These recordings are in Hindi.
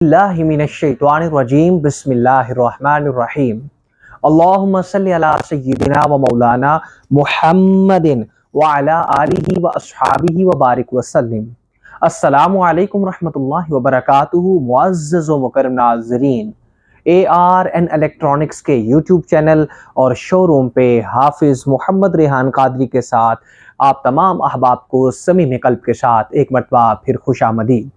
बिस्मिल्लाहिमिनश्शैतानिर्रजीम बिस्मिल्लाहिर्रहमानिर्रहीम अल्लाहुम्मा सल्लि अला सय्यिदिना व मौलाना मुहम्मदिन व अला आलिहि व अस्हाबिहि व बारिक वसल्लिम। अस्सलामु अलैकुम रहमतुल्लाहि व बरकातुहू। मुअज़्ज़ज़ व मुकर्रम नाज़रीन, AR एंड इलेक्ट्रॉनिक्स के यूट्यूब चैनल और शोरूम पे हाफिज़ मोहम्मद रेहान कादरी के साथ आप तमाम अहबाब को समीम कल्ब के साथ एक मरतबा फिर खुशामदीद।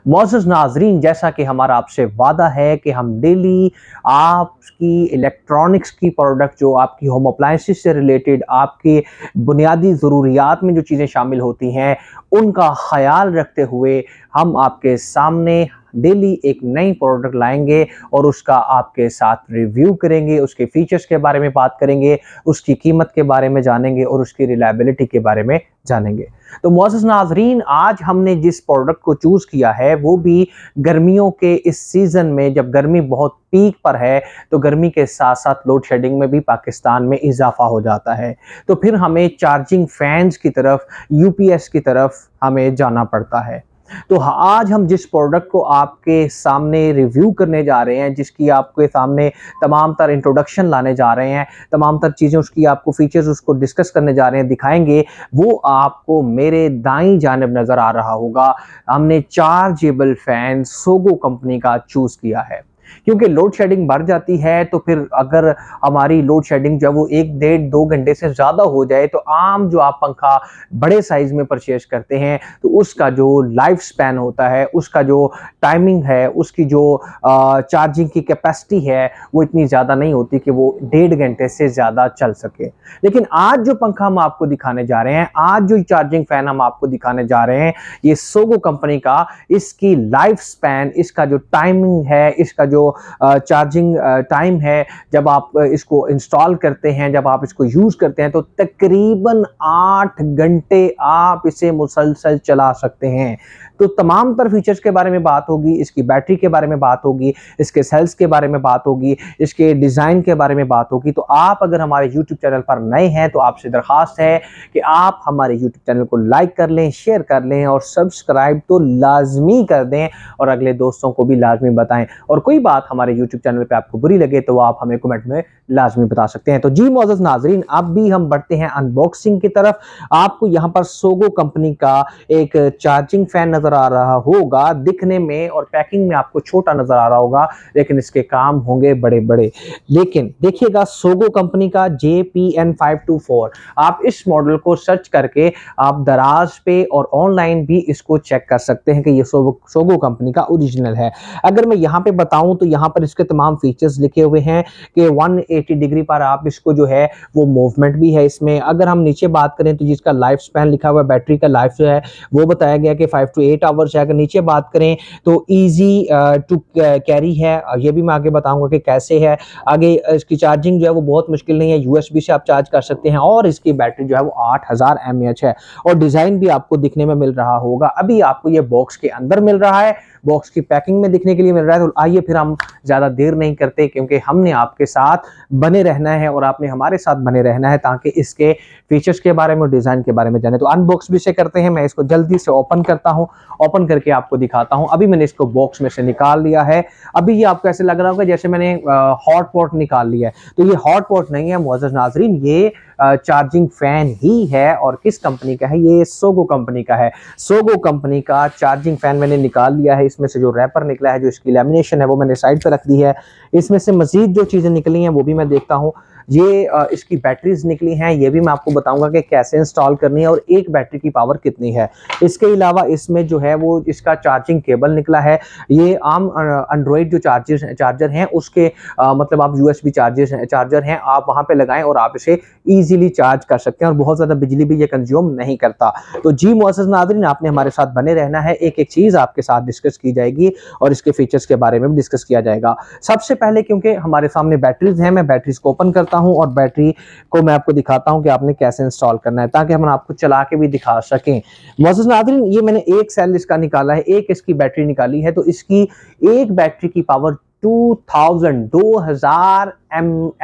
मोअज़्ज़ज़ नाज़रीन, जैसा कि हमारा आपसे वादा है कि हम डेली आपकी इलेक्ट्रॉनिक्स की प्रोडक्ट, जो आपकी होम अप्लायंसेस से रिलेटेड आपके बुनियादी ज़रूरियात में जो चीज़ें शामिल होती हैं, उनका ख़याल रखते हुए हम आपके सामने डेली एक नई प्रोडक्ट लाएंगे और उसका आपके साथ रिव्यू करेंगे, उसके फीचर्स के बारे में बात करेंगे, उसकी कीमत के बारे में जानेंगे और उसकी रिलायबिलिटी के बारे में जानेंगे। तो मुअज़्ज़ज़ नाज़रीन, आज हमने जिस प्रोडक्ट को चूज़ किया है वो भी गर्मियों के इस सीज़न में, जब गर्मी बहुत पीक पर है, तो गर्मी के साथ साथ लोड शेडिंग में भी पाकिस्तान में इजाफा हो जाता है, तो फिर हमें चार्जिंग फैंस की तरफ, यूपीएस की तरफ हमें जाना पड़ता है। तो आज हम जिस प्रोडक्ट को आपके सामने रिव्यू करने जा रहे हैं, जिसकी आपके सामने तमाम तर इंट्रोडक्शन लाने जा रहे हैं, तमाम तर चीज़ें उसकी आपको फीचर्स उसको डिस्कस करने जा रहे हैं, दिखाएंगे, वो आपको मेरे दाईं जानिब नज़र आ रहा होगा। हमने चार्जेबल फैन सोगो कंपनी का चूज़ किया है, क्योंकि लोड शेडिंग बढ़ जाती है, तो फिर अगर हमारी लोड शेडिंग जब वो 1 डेढ़ 2 घंटे से ज़्यादा हो जाए, तो आम जो आप पंखा बड़े साइज़ में परचेज करते हैं, तो उसका जो लाइफ स्पैन होता है, उसका जो टाइमिंग है, उसकी जो चार्जिंग की कैपेसिटी है, वो इतनी ज़्यादा नहीं होती कि वो 1.5 घंटे से ज़्यादा चल सके। लेकिन आज जो पंखा हम आपको दिखाने जा रहे हैं, आज जो चार्जिंग फ़ैन हम आपको दिखाने जा रहे हैं, ये सोगो कंपनी का, इसकी लाइफ स्पैन, इसका जो टाइमिंग है, इसका जो चार्जिंग टाइम है, जब आप इसको इंस्टॉल करते हैं, जब आप इसको यूज़ करते हैं, तो तकरीबन 8 घंटे आप इसे मुसलसल चला सकते हैं। तो तमाम तर फीचर्स के बारे में बात होगी, इसकी बैटरी के बारे में बात होगी, इसके सेल्स के बारे में बात होगी, इसके डिज़ाइन के बारे में बात होगी। तो आप अगर हमारे यूट्यूब चैनल पर नए हैं, तो आपसे दरख्वास्त है कि आप हमारे यूट्यूब चैनल को लाइक कर लें, शेयर कर लें और सब्सक्राइब तो लाजमी कर दें, और अगले दोस्तों को भी लाजमी बताएं। और कोई बात हमारे यूट्यूब चैनल पे आपको बुरी लगे तो आप हमें कमेंट में लाजमी बता सकते हैं। तो जी मुअज़्ज़ज़ नाज़रीन, अब भी हम बढ़ते हैं अनबॉक्सिंग की तरफ। आपको यहाँ पर सोगो कंपनी का एक चार्जिंग फैन नजर आ रहा होगा, दिखने में और पैकिंग में आपको छोटा नजर आ रहा होगा, लेकिन इसके काम होंगे बड़े बड़े। लेकिन देखिएगा, सोगो कंपनी का JPN524, आप इस मॉडल को सर्च करके आप दराज पे और ऑनलाइन भी इसको चेक कर सकते हैं कि ये सोगो कंपनी का ओरिजिनल है। अगर मैं यहाँ पे बताऊं तो यहाँ पर इसके तमाम फीचर्स लिखे हुए हैं कि 180 डिग्री पर आप इसको जो है वो मूवमेंट भी है इसमें। अगर हम नीचे बात करें तो जिसका लाइफ स्पैन लिखा हुआ है, बैटरी का लाइफ जो है वो बताया गया कि 5 to 8 आवर्स है। अगर नीचे बात करें तो ईजी टू कैरी है, ये भी मैं आगे बताऊंगा कि कैसे है। आगे इसकी चार्जिंग जो है वो बहुत मुश्किल नहीं है, यूएसबी से आप चार्ज कर सकते हैं, और इसकी बैटरी जो है वो 8000 mAh है, और डिजाइन भी आपको दिखने में मिल रहा होगा। अभी आपको ये बॉक्स के अंदर मिल रहा है, बॉक्स की पैकिंग में दिखने के लिए मिल रहा है। तो आइए फिर हम ज़्यादा देर नहीं करते, क्योंकि हमने आपके साथ बने रहना है और आपने हमारे साथ बने रहना है, ताकि इसके फीचर्स के बारे में और डिज़ाइन के बारे में जाने। तो अनबॉक्स भी से करते हैं, मैं इसको जल्दी से ओपन करता हूँ, ओपन करके आपको दिखाता हूँ। अभी मैंने इसको बॉक्स में से निकाल लिया है। अभी ये आपको ऐसे लग रहा होगा जैसे मैंने हॉट पॉट निकाल लिया है, तो ये हॉट पॉट नहीं है मुअज़्ज़ज़ नाज़रीन, ये चार्जिंग फैन ही है। और किस कंपनी का है? ये सोगो कंपनी का है। सोगो कंपनी का चार्जिंग फैन मैंने निकाल लिया है। इसमें से जो रैपर निकला है, जो इसकी लैमिनेशन है, वो मैंने साइड पर रख दी है। इसमें से मजीद जो चीज़ें निकली हैं वो भी मैं देखता हूँ। ये इसकी बैटरीज निकली हैं, ये भी मैं आपको बताऊंगा कि कैसे इंस्टॉल करनी है और एक बैटरी की पावर कितनी है। इसके अलावा इसमें जो है वो इसका चार्जिंग केबल निकला है। ये आम एंड्रॉयड जो चार्जर हैं उसके मतलब आप यूएसबी चार्जर हैं, आप वहाँ पे लगाएं और आप इसे ईजिली चार्ज कर सकते हैं, और बहुत ज़्यादा बिजली भी ये कंज्यूम नहीं करता। तो जी मुअज़्ज़ज़ नाज़रीन, आपने हमारे साथ बने रहना है, एक एक चीज़ आपके साथ डिस्कस की जाएगी और इसके फीचर्स के बारे में भी डिस्कस किया जाएगा। सबसे पहले, क्योंकि हमारे सामने बैटरीज हैं, मैं बैटरीज को ओपन करता हूं और बैटरी को मैं आपको दिखाता हूं कि आपने कैसे इंस्टॉल करना है, ताकि हम आपको चला के भी दिखा सकें। मुअज़्ज़ज़ नाज़रीन, ये मैंने एक सेल इसका निकाला है, एक इसकी बैटरी निकाली है, तो इसकी एक बैटरी की पावर 2000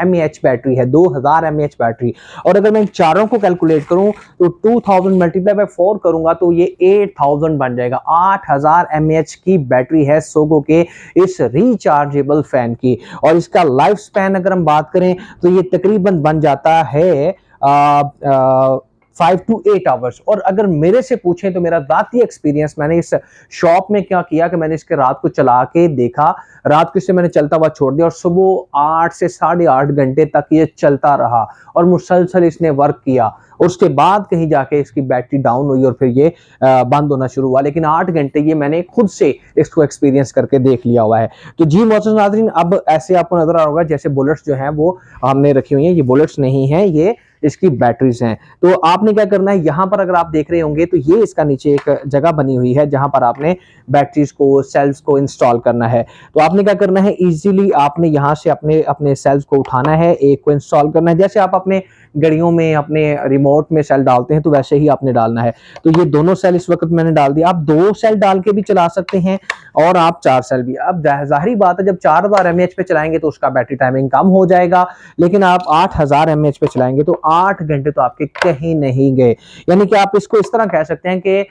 mAh बैटरी है, 2000 mAh बैटरी। और अगर मैं इन चारों को कैलकुलेट करूं तो 2000 मल्टीप्लाई बाय 4 करूंगा तो ये 8000 बन जाएगा। 8000 mAh की बैटरी है सोगो के इस रिचार्जेबल फैन की। और इसका लाइफ स्पैन अगर हम बात करें तो ये तकरीबन बन जाता है 5 to 8 आवर्स। और अगर मेरे से पूछें तो मेरा राती एक्सपीरियंस, मैंने इस शॉप में क्या किया कि मैंने इसके रात को चला के देखा, रात को इसे मैंने चलता हुआ छोड़ दिया और सुबह 8 से 8.5 घंटे तक ये चलता रहा और मुसलसल इसने वर्क किया। और उसके बाद कहीं जाके इसकी बैटरी डाउन हुई और फिर ये बंद होना शुरू हुआ, लेकिन 8 घंटे ये मैंने खुद से इसको एक्सपीरियंस करके देख लिया हुआ है। तो जी मोहतरम नाज़रीन, अब ऐसे आपको नजर आ रहा होगा जैसे बुलेट्स जो हैं वो हमने रखी हुई हैं, ये बुलेट्स नहीं है, ये इसकी बैटरीज हैं। तो आपने क्या करना है, यहाँ पर अगर आप देख रहे होंगे तो ये इसका नीचे एक जगह बनी हुई है जहां पर आपने बैटरीज को, सेल्स को इंस्टॉल करना है। तो आपने क्या करना है, इजीली आपने यहाँ से अपने अपने सेल्स को उठाना है, एक को इंस्टॉल करना है। जैसे आप अपने घड़ियों में अपने रिमोट में सेल डालते हैं तो वैसे ही आपने डालना है। तो ये दोनों सेल इस वक्त मैंने डाल दिया। आप 2 सेल डाल के भी चला सकते हैं और आप 4 सेल भी। अब जाहिर बात है जब 4000 mAh पे चलाएंगे तो उसका बैटरी टाइमिंग कम हो जाएगा, लेकिन आप 8000 mAh पे चलाएंगे तो 8 घंटे तो आपके कहीं नहीं गए। यानी कि आप इसको इस तरह कह सकते हैं कि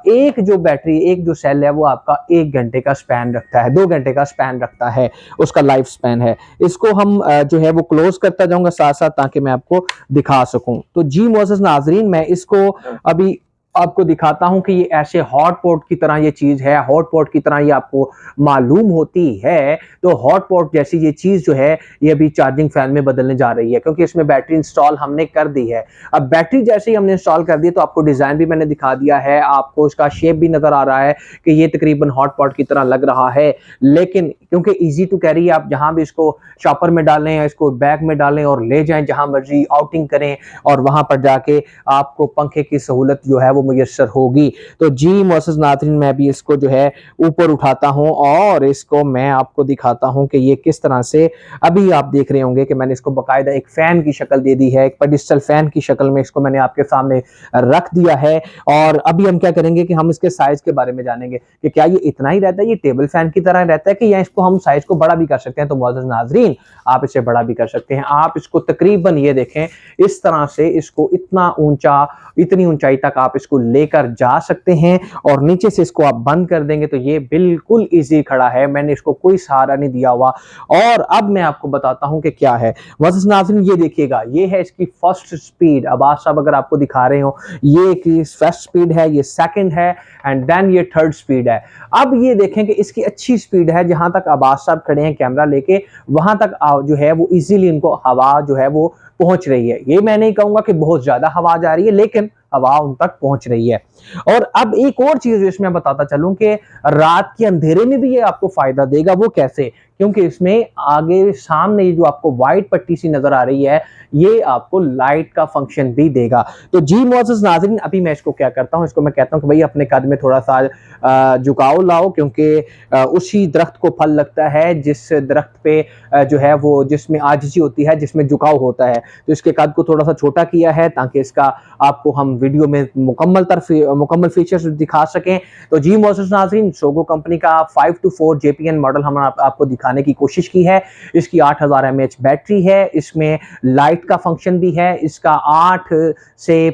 एक जो बैटरी, एक जो सेल है वो आपका 1 घंटे का स्पैन रखता है, 2 घंटे का स्पैन रखता है, उसका लाइफ स्पैन है। इसको हम जो है वो क्लोज करता जाऊंगा साथ साथ ताकि मैं आपको दिखा सकूं। तो जी मोअज़्ज़ज़ नाज़रीन, मैं इसको अभी आपको दिखाता हूं कि ये ऐसे हॉट पॉट की तरह ये चीज है, हॉट पॉट की तरह ये आपको मालूम होती है। तो हॉट पॉट जैसी ये चीज जो है ये अभी चार्जिंग फैन में बदलने जा रही है क्योंकि इसमें बैटरी इंस्टॉल हमने कर दी है। अब बैटरी जैसे ही हमने इंस्टॉल कर दी तो आपको डिजाइन भी मैंने दिखा दिया है, आपको इसका शेप भी नजर आ रहा है कि ये तकरीबन हॉट पॉट की तरह लग रहा है। लेकिन क्योंकि इजी टू कैरी, आप जहां भी इसको शॉपर में डालें या इसको बैग में डालें और ले जाएं जहां मर्जी, आउटिंग करें और वहां पर जाके आपको पंखे की सहूलत जो है वो मुयस्सर होगी। तो जी मोअज़्ज़ज़ नाज़रीन, मैं भी इसको जो है ऊपर उठाता हूं और इसको मैं आपको दिखाता हूं कि ये किस तरह से, अभी आप देख रहे होंगे कि मैंने इसको बाकायदा एक फैन की शक्ल दे दी है, एक पेडिस्टल फैन की शक्ल में इसको मैंने आपके सामने रख दिया है। और अभी हम क्या करेंगे कि हम इसके साइज के बारे में जानेंगे कि क्या ये इतना ही रहता है, ये टेबल फैन की तरह रहता है कि या इसको हम साइज को बड़ा भी कर सकते हैं। तो मोअज़्ज़ज़ नाज़रीन, आप इसे बड़ा भी कर सकते हैं। आप इसको तकरीबन ये देखें इस तरह से, इसको इतना ऊंचा, इतनी ऊंचाई तक आप इसको लेकर जा सकते हैं और नीचे से इसको आप बंद कर देंगे तो ये बिल्कुल इजी खड़ा है। मैंने इसको कोई सहारा नहीं दिया हुआ। और अब मैं आपको बताता हूं कि क्या है। मोअज़्ज़ज़ नाज़रीन, ये देखिएगा, ये है इसकी फर्स्ट स्पीड। अब्बास साहब अगर आपको दिखा रहे हो, ये की फर्स्ट स्पीड है, ये सेकंड है एंड देन ये थर्ड स्पीड है। अब ये देखें कि इसकी अच्छी स्पीड है, जहां तक अब्बास साहब खड़े हैं कैमरा लेके वहां तक जो है वो इजीली इनको हवा जो है वो पहुंच रही है। ये मैं नहीं कहूंगा कि बहुत ज्यादा हवा जा रही है, लेकिन हवा उन तक पहुंच रही है। और अब एक और चीज इसमें बताता चलूं कि रात के अंधेरे में भी ये आपको फायदा देगा। वो कैसे? क्योंकि इसमें आगे सामने ये जो आपको व्हाइट पट्टी सी नजर आ रही है, ये आपको लाइट का फंक्शन भी देगा। तो जी मोअज़्ज़ज़ नाज़रीन, अभी मैं इसको क्या करता हूं, इसको मैं कहता हूं कि भाई अपने कद में थोड़ा सा झुकाव लाओ, क्योंकि उसी दरख्त को फल लगता है जिस दरख्त पे जो है वो, जिसमें आजिज़ी होती है, जिसमें झुकाव होता है। तो इसके कद को थोड़ा सा छोटा किया है ताकि इसका आपको हम वीडियो में मुकम्मल फीचर्स दिखा सकें। तो जी मोअज़्ज़ज़ नाज़रीन, सोगो कंपनी का 5 to 4 JPN मॉडल हमने आपको दिखाने की कोशिश की है। इसकी 8000 mAh बैटरी है, इसमें लाइट का फंक्शन भी है, इसका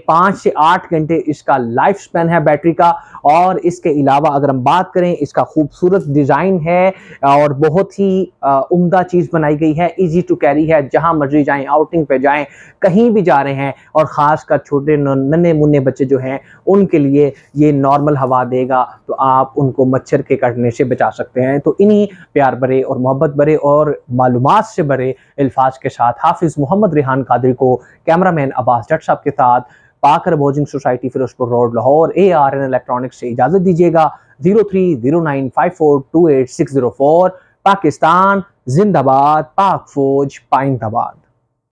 5 से 8 घंटे इसका लाइफ स्पैन है बैटरी का। और इसके अलावा अगर हम बात करें, इसका खूबसूरत डिजाइन है और बहुत ही उम्दा चीज बनाई गई है, इजी टू कैरी है, जहां मर्जी जाएं, आउटिंग पे जाएं, कहीं भी जा रहे हैं। और खासकर छोटे नन्हे मुन्ने बच्चे जो हैं उनके लिए ये नॉर्मल हवा देगा, तो आप उनको मच्छर के काटने से बचा सकते हैं। तो इन्हीं प्यार भरे और मोहब्बत भरे और मालूमात से भरे अल्फाज के साथ हाफिज मोहम्मद रेहान कादरी को कैमरामैन अब्बास जट साहब के साथ Pak Arab Housing Society Ferozepur Road Lahore ARN Electronics से इजाजत दीजिएगा। 03095428 604। पाकिस्तान जिंदाबाद, पाक फौज पाइंदाबाद।